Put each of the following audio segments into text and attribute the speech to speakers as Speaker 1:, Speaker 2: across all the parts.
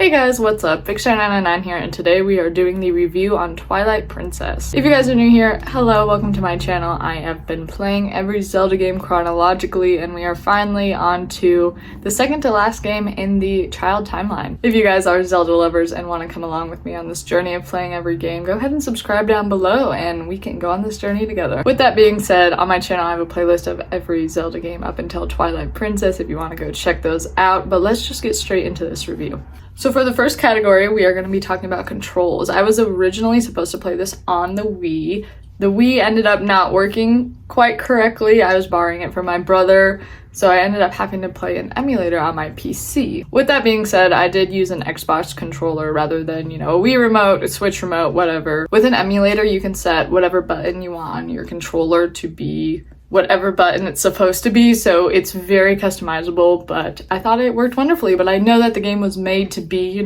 Speaker 1: Hey guys, what's up? Big999 here, and today we are doing the review on Twilight Princess. If you guys are new here, hello, welcome to my channel. I have been playing every Zelda game chronologically, and we are finally on to the second to last game in the child timeline. If you guys are Zelda lovers and want to come along with me on this journey of playing every game, go ahead and subscribe down below and we can go on this journey together. With that being said, on my channel I have a playlist of every Zelda game up until Twilight Princess if you want to go check those out, but let's just get straight into this review. So for the first category, we are going to be talking about controls. I was originally supposed to play this on the Wii. The Wii ended up not working quite correctly. I was borrowing it from my brother, so I ended up having to play an emulator on my PC. With that being said, I did use an Xbox controller rather than, a Wii remote, a Switch remote, whatever. With an emulator, you can set whatever button you want on your controller to be whatever button it's supposed to be, so it's very customizable, but I thought it worked wonderfully. But I know that the game was made to be,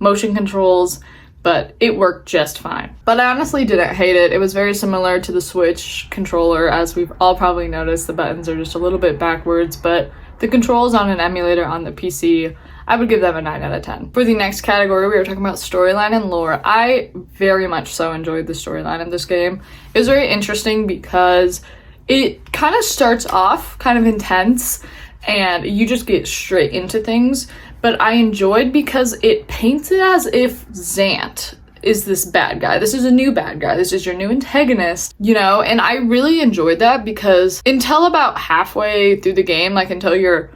Speaker 1: motion controls, but it worked just fine. But I honestly didn't hate it. It was very similar to the Switch controller, as we've all probably noticed. The buttons are just a little bit backwards, but the controls on an emulator on the PC, I would give them a 9 out of 10. For the next category, we were talking about storyline and lore. I very much so enjoyed the storyline of this game. It was very interesting because it kind of starts off kind of intense and you just get straight into things, but I enjoyed because it paints it as if Zant is this bad guy. This is a new bad guy. This is your new antagonist, and I really enjoyed that because until about halfway through the game, like until your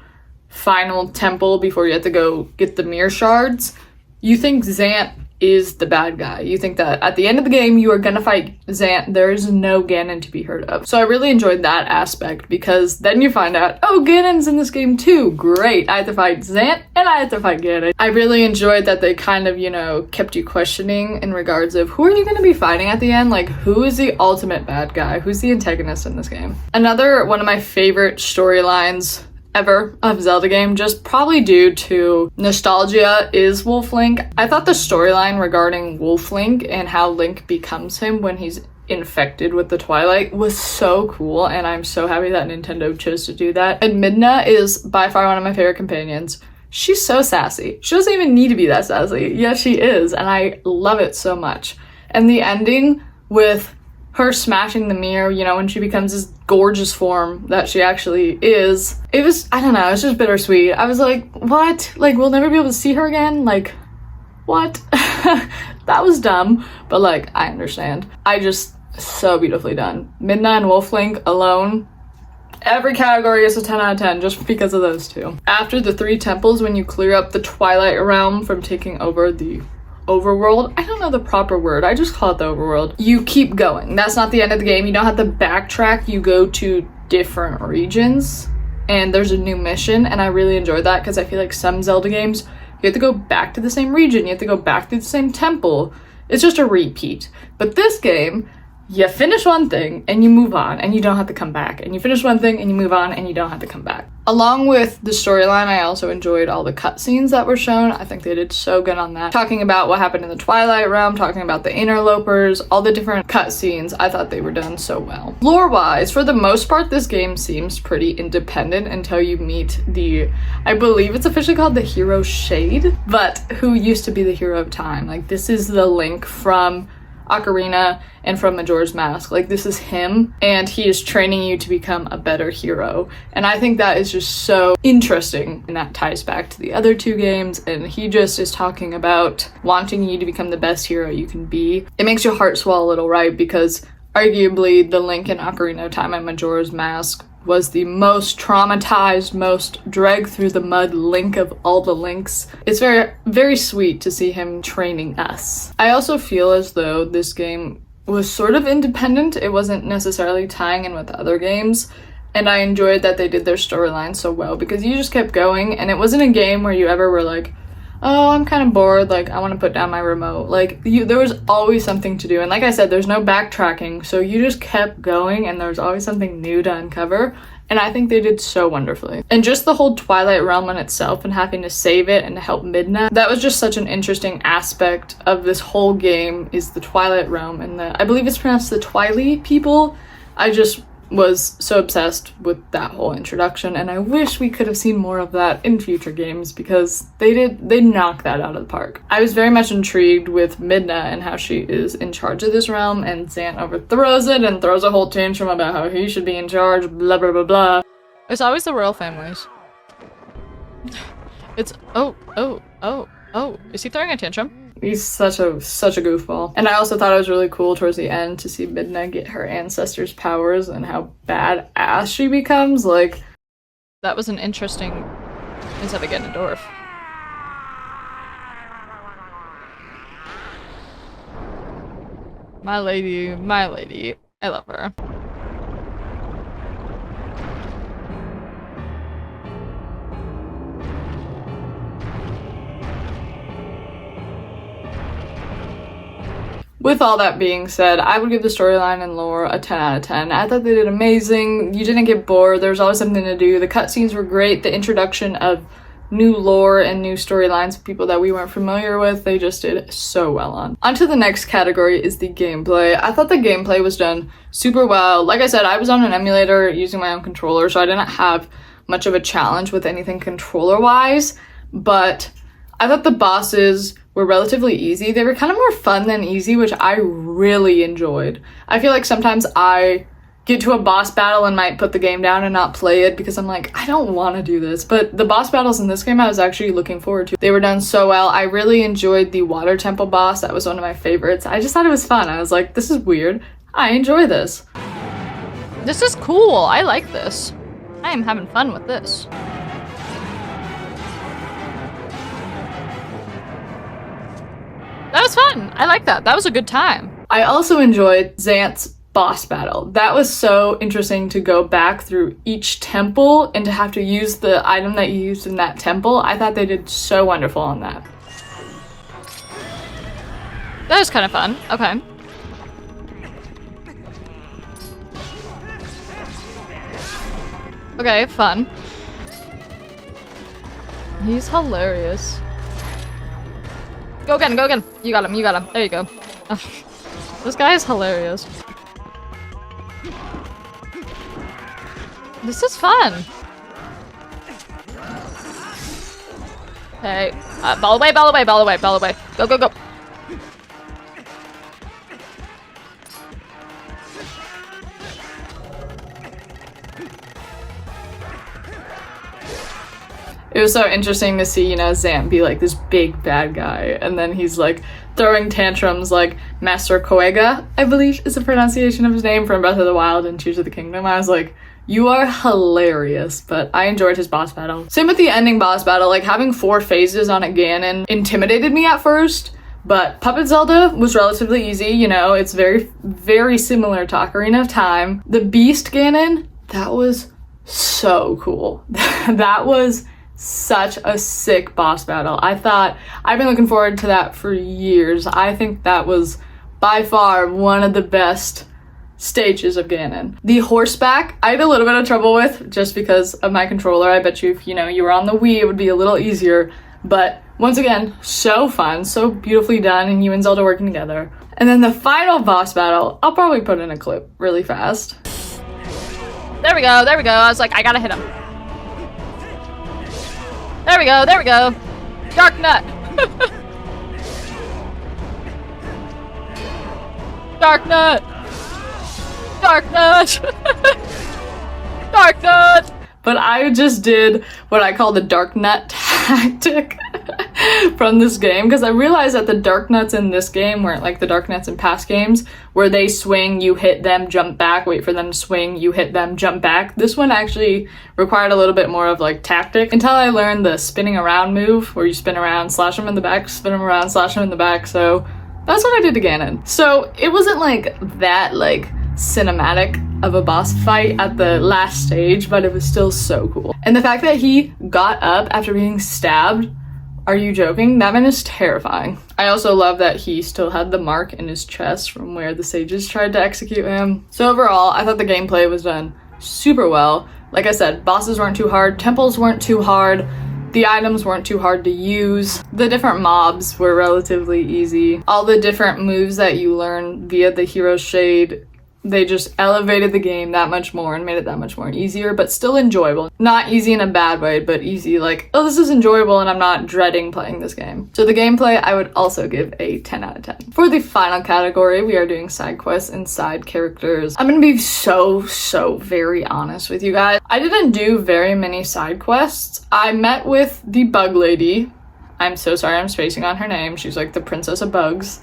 Speaker 1: final temple before you have to go get the mirror shards, you think Zant is the bad guy. You think that at the end of the game you are gonna fight Zant. There is no Ganon to be heard of. So I really enjoyed that aspect because then you find out, oh, Ganon's in this game too. Great. I have to fight Zant and I have to fight Ganon. I really enjoyed that they kind of, kept you questioning in regards of who are you gonna be fighting at the end? Like, who is the ultimate bad guy? Who's the antagonist in this game? Another one of my favorite storylines ever of Zelda game, just probably due to nostalgia, is Wolf Link. I thought the storyline regarding Wolf Link and how Link becomes him when he's infected with the Twilight was so cool, and I'm so happy that Nintendo chose to do that. And Midna is by far one of my favorite companions. She's so sassy. She doesn't even need to be that sassy, yet she is, and I love it so much. And the ending with her smashing the mirror, when she becomes this gorgeous form that she actually is, it was, I don't know, it's just bittersweet. I was like, what? Like, we'll never be able to see her again? Like, what? That was dumb, but I understand. So beautifully done. Midna and Wolf Link alone, every category is a 10 out of 10 just because of those two. After the 3 temples, when you clear up the Twilight realm from taking over the overworld, I don't know the proper word, I just call it the overworld, you keep going. That's not the end of the game. You don't have to backtrack. You go to different regions and there's a new mission, and I really enjoyed that because I feel like some Zelda games, you have to go back to the same region, you have to go back to the same temple. It's just a repeat. But this game, you finish one thing and you move on and you don't have to come back, and you finish one thing and you move on and you don't have to come back. Along with the storyline, I also enjoyed all the cutscenes that were shown. I think they did so good on that. Talking about what happened in the Twilight realm, talking about the interlopers, all the different cutscenes, I thought they were done so well. Lore-wise, for the most part, this game seems pretty independent until you meet I believe it's officially called the Hero Shade, but who used to be the Hero of Time. This is the Link from Ocarina and from Majora's Mask. This is him, and he is training you to become a better hero, and I think that is just so interesting, and that ties back to the other 2 games, and he just is talking about wanting you to become the best hero you can be. It makes your heart swell a little, right? Because arguably the Link in Ocarina of Time and Majora's Mask was the most traumatized, most dragged through the mud Link of all the Links. It's very, very sweet to see him training us. I also feel as though this game was sort of independent. It wasn't necessarily tying in with other games, and I enjoyed that they did their storyline so well because you just kept going, and it wasn't a game where you ever were like, oh, I'm kind of bored, I want to put down my remote. There was always something to do, and like I said, there's no backtracking, so you just kept going and there was always something new to uncover, and I think they did so wonderfully. And just the whole Twilight realm in itself and having to save it and to help Midna, that was just such an interesting aspect of this whole game, is the Twilight realm, and I believe it's pronounced the Twily people. I just was so obsessed with that whole introduction, and I wish we could have seen more of that in future games because they knocked that out of the park. I was very much intrigued with Midna and how she is in charge of this realm, and Zant overthrows it and throws a whole tantrum about how he should be in charge, blah blah blah blah. It's always the royal families. It's oh, is he throwing a tantrum? He's such a goofball. And I also thought it was really cool towards the end to see Midna get her ancestors' powers and how badass she becomes. Like, that was an interesting instead of Ganondorf. My lady, I love her. With all that being said, I would give the storyline and lore a 10 out of 10. I thought they did amazing. You didn't get bored. There was always something to do. The cutscenes were great. The introduction of new lore and new storylines of people that we weren't familiar with, they just did so well on. Onto the next category is the gameplay. I thought the gameplay was done super well. Like I said, I was on an emulator using my own controller, so I didn't have much of a challenge with anything controller-wise, but I thought the bosses were relatively easy. They were kind of more fun than easy, which I really enjoyed. I feel like sometimes I get to a boss battle and might put the game down and not play it because I'm like, I don't want to do this. But the boss battles in this game I was actually looking forward to. They were done so well. I really enjoyed the water temple boss. That was one of my favorites. I just thought it was fun. I was like, this is weird. I enjoy this. This is cool. I like this. I am having fun with this. That was fun. I like that. That was a good time. I also enjoyed Zant's boss battle. That was so interesting to go back through each temple and to have to use the item that you used in that temple. I thought they did so wonderful on that. That was kind of fun. Okay. Okay, fun. He's hilarious. Go again, go again. You got him, you got him. There you go. Oh, this guy is hilarious. This is fun. Okay. Ball away, ball away, ball away, ball away. Go, go, go. It was so interesting to see, you know, Zant be like this big bad guy, and then he's like throwing tantrums like Master Koega, I believe is the pronunciation of his name, from Breath of the Wild and Tears of the Kingdom. I was like, you are hilarious, but I enjoyed his boss battle. Same with the ending boss battle, like having 4 phases on a Ganon intimidated me at first, but Puppet Zelda was relatively easy, you know, it's very, very similar to Ocarina of Time. The Beast Ganon, that was so cool. That was such a sick boss battle. I've been looking forward to that for years. I think that was by far one of the best stages of Ganon. The horseback, I had a little bit of trouble with just because of my controller. I bet you if, you know, you were on the Wii, it would be a little easier. But once again, so fun, so beautifully done, and you and Zelda working together. And then the final boss battle, I'll probably put in a clip really fast. There we go, there we go. I was like, I gotta hit him. There we go, there we go. Dark Nut. Dark Nut. Dark Nut. Dark Nut. But I just did what I call the Dark Nut tactic from this game, because I realized that the Dark Nuts in this game weren't like the Dark Nuts in past games where they swing, you hit them, jump back, wait for them to swing, you hit them, jump back. This one actually required a little bit more of like tactic until I learned the spinning around move where you spin around, slash them in the back, spin them around, slash them in the back. So that's what I did to Ganon. So it wasn't like that like cinematic of a boss fight at the last stage, but it was still so cool. And the fact that he got up after being stabbed, are you joking? That man is terrifying. I also love that he still had the mark in his chest from where the sages tried to execute him. So overall, I thought the gameplay was done super well. Like I said, bosses weren't too hard, temples weren't too hard, the items weren't too hard to use, the different mobs were relatively easy, all the different moves that you learn via the hero shade They just elevated the game that much more and made it that much more easier, but still enjoyable. Not easy in a bad way, but easy like, oh, this is enjoyable and I'm not dreading playing this game. So the gameplay, I would also give a 10 out of 10. For the final category, we are doing side quests and side characters. I'm gonna be so very honest with you guys. I didn't do very many side quests. I met with the bug lady. I'm so sorry I'm spacing on her name. She's like the princess of bugs.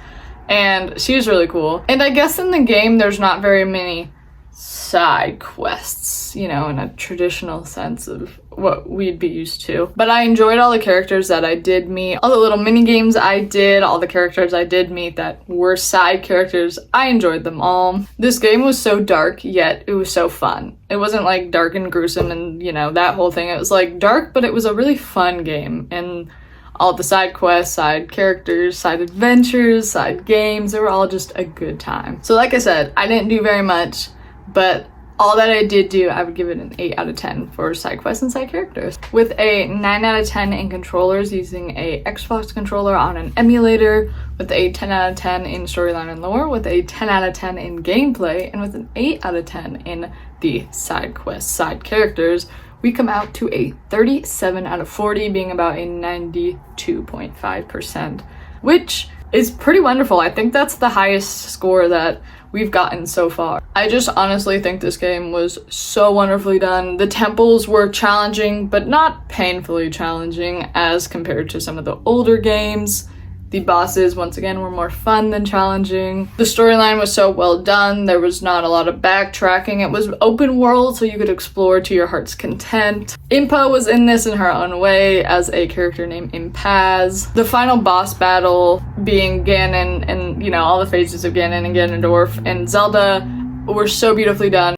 Speaker 1: And she was really cool. And I guess in the game, there's not very many side quests, you know, in a traditional sense of what we'd be used to. But I enjoyed all the characters that I did meet, all the little mini games I did, all the characters I did meet that were side characters. I enjoyed them all. This game was so dark, yet it was so fun. It wasn't like dark and gruesome and, you know, that whole thing. It was like dark, but it was a really fun game. And all the side quests, side characters, side adventures, side games, they were all just a good time. So like I said, I didn't do very much, but all that I did do, I would give it an 8 out of 10 for side quests and side characters. With a 9 out of 10 in controllers using a Xbox controller on an emulator, with a 10 out of 10 in storyline and lore, with a 10 out of 10 in gameplay, and with an 8 out of 10 in the side quests, side characters, we come out to a 37 out of 40, being about a 92.5%, which is pretty wonderful. I think that's the highest score that we've gotten so far. I just honestly think this game was so wonderfully done. The temples were challenging, but not painfully challenging as compared to some of the older games. The bosses, once again, were more fun than challenging. The storyline was so well done. There was not a lot of backtracking. It was open world, so you could explore to your heart's content. Impa was in this in her own way as a character named Impaz. The final boss battle being Ganon and, you know, all the phases of Ganon and Ganondorf and Zelda were so beautifully done.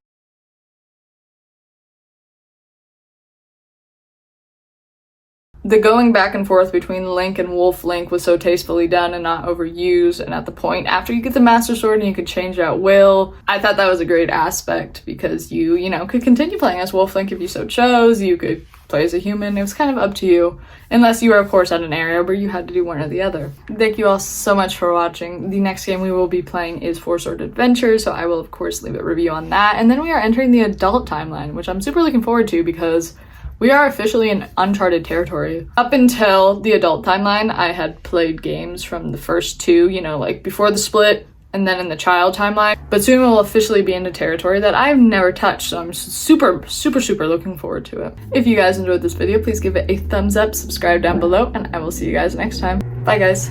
Speaker 1: The going back and forth between Link and Wolf Link was so tastefully done and not overused, and at the point after you get the Master Sword and you could change out Will, I thought that was a great aspect because you know, could continue playing as Wolf Link if you so chose, you could play as a human, it was kind of up to you, unless you were of course at an area where you had to do one or the other. Thank you all so much for watching. The next game we will be playing is Four Sword Adventure, so I will of course leave a review on that, and then we are entering the adult timeline, which I'm super looking forward to because we are officially in uncharted territory. Up until the adult timeline, I had played games from the first two, you know, like before the split and then in the child timeline. But soon we'll officially be into territory that I've never touched, so I'm super looking forward to it. If you guys enjoyed this video, please give it a thumbs up, subscribe down below, and I will see you guys next time. Bye guys.